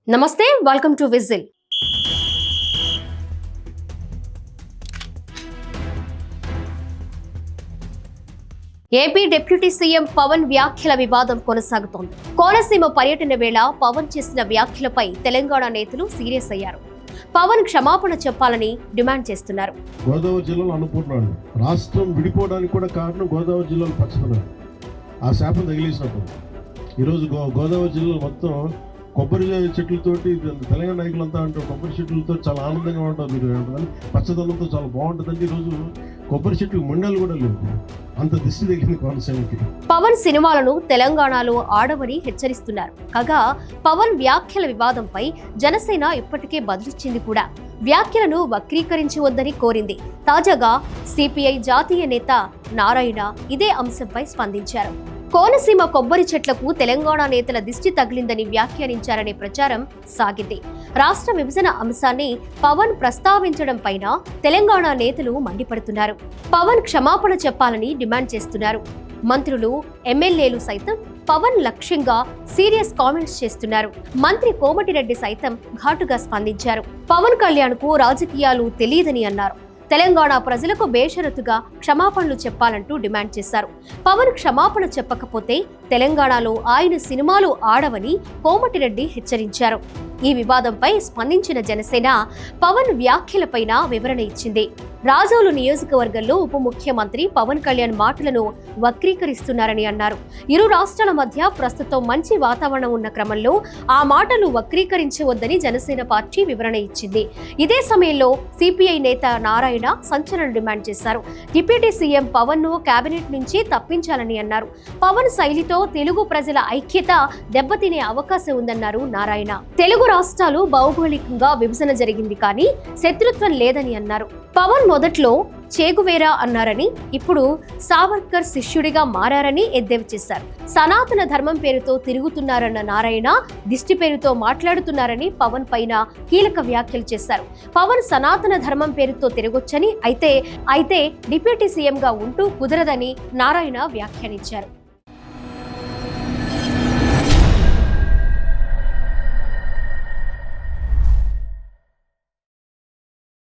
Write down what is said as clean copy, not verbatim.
నమస్తే, welcome to విజిల్. AP deputy CM Pawan వ్యాఖ్యల వివాదం కొనసాగుతోంది. కోనసీమ పర్యటన వేళ పవన్ చేసిన వ్యాఖ్యలపై తెలంగాణ నేతలు సీరియస్ అయ్యారు. పవన్ క్షమాపణ చెప్పాలని డిమాండ్ చేస్తున్నారు. గోదావరి జిల్లాలో అనుకుంటున్నాడు రాష్ట్రం విడిపోవడానికి కూడా కారణం గోదావరి జిల్లాలో పచ్చదనం, ఆ శాపం తగిలేసినప్పుడు ఈరోజు గోదావరి జిల్లాలో మొత్తం కొబ్బరి చెట్లతోటి తెలంగాణ నాయకులంతా అంటారు కొబ్బరి చెట్లతో చాలా ఆనందంగా ఉంటారు, మీరు పచ్చదనంతో చాలా బాగుంటుందంటే ఈరోజు కొబ్బరి చెట్లు ముండలు కూడా లేవు, అంత దిష్టి తగిలింది కోనసీమకి. పవన్ సినిమాలను తెలంగాణలో ఆడవని హెచ్చరిస్తున్నారు. కాగా పవన్ వ్యాఖ్యల వివాదంపై జనసేన ఇప్పటికే బదిలిచ్చింది కూడా. వ్యాఖ్యలను వక్రీకరించవద్దని కోరింది. తాజాగా సిపిఐ జాతీయ నేత నారాయణ ఇదే అంశంపై స్పందించారు. కోనసీమ కొబ్బరి చెట్లకు తెలంగాణ నేతల దిష్టి తగిలిందని వ్యాఖ్యానించారనే ప్రచారం సాగింది. రాష్ట్ర విభజన అంశాన్ని పవన్ ప్రస్తావించడం పైన తెలంగాణ నేతలు మండిపడుతున్నారు. పవన్ క్షమాపణ చెప్పాలని డిమాండ్ చేస్తున్నారు. మంత్రులు, ఎమ్మెల్యేలు సైతం పవన్ లక్ష్యంగా సీరియస్ కామెంట్స్ చేస్తున్నారు. మంత్రి కోమటిరెడ్డి సైతం ఘాటుగా స్పందించారు. పవన్ కళ్యాణ్ కు రాజకీయాలు తెలియదని అన్నారు. తెలంగాణ ప్రజలకు బేషరతుగా క్షమాపణలు చెప్పాలంటూ డిమాండ్ చేశారు. పవన్ క్షమాపణ చెప్పకపోతే తెలంగాణలో ఆయన సినిమాలు ఆడవని కోమటిరెడ్డి హెచ్చరించారు. ఈ వివాదంపై స్పందించిన జనసేన పవన్ వ్యాఖ్యలపైన వివరణ ఇచ్చింది. రాజోలు నియోజకవర్గంలో ఉప ముఖ్యమంత్రి పవన్ కళ్యాణ్ మాటలను వక్రీకరిస్తున్నారని అన్నారు. ఇరు రాష్ట్రాల మధ్య ప్రస్తుతం మంచి వాతావరణం ఉన్న క్రమంలో ఆ మాటలు వక్రీకరించవద్దని జనసేన పార్టీ వివరణ ఇచ్చింది. ఇదే సమయంలో సిపిఐ నేత నారాయణ సంచలన డిమాండ్ చేశారు. డిప్యూటీ సీఎం పవన్ ను కేబినెట్ నుంచి తప్పించాలని అన్నారు. పవన్ శైలితో తెలుగు ప్రజల ఐక్యత దెబ్బతినే అవకాశం ఉందన్నారు నారాయణ. తెలుగు రాష్ట్రాలు భౌగోళికంగా విభజన జరిగింది కానీ శత్రుత్వం లేదని అన్నారు. పవన్ మొదట్లో చేగువేరా అన్నారని, ఇప్పుడు సావర్కర్ శిష్యుడిగా మారారని ఎద్దేవి చేశారు. సనాతన ధర్మం పేరుతో తిరుగుతున్నారన్న నారాయణ దిష్టి పేరుతో మాట్లాడుతున్నారని పవన్ పైన కీలక వ్యాఖ్యలు చేశారు. పవన్ సనాతన ధర్మం పేరుతో తిరగొచ్చని, అయితే డిప్యూటీ సీఎంగా ఉంటూ కుదరదని నారాయణ వ్యాఖ్యానించారు.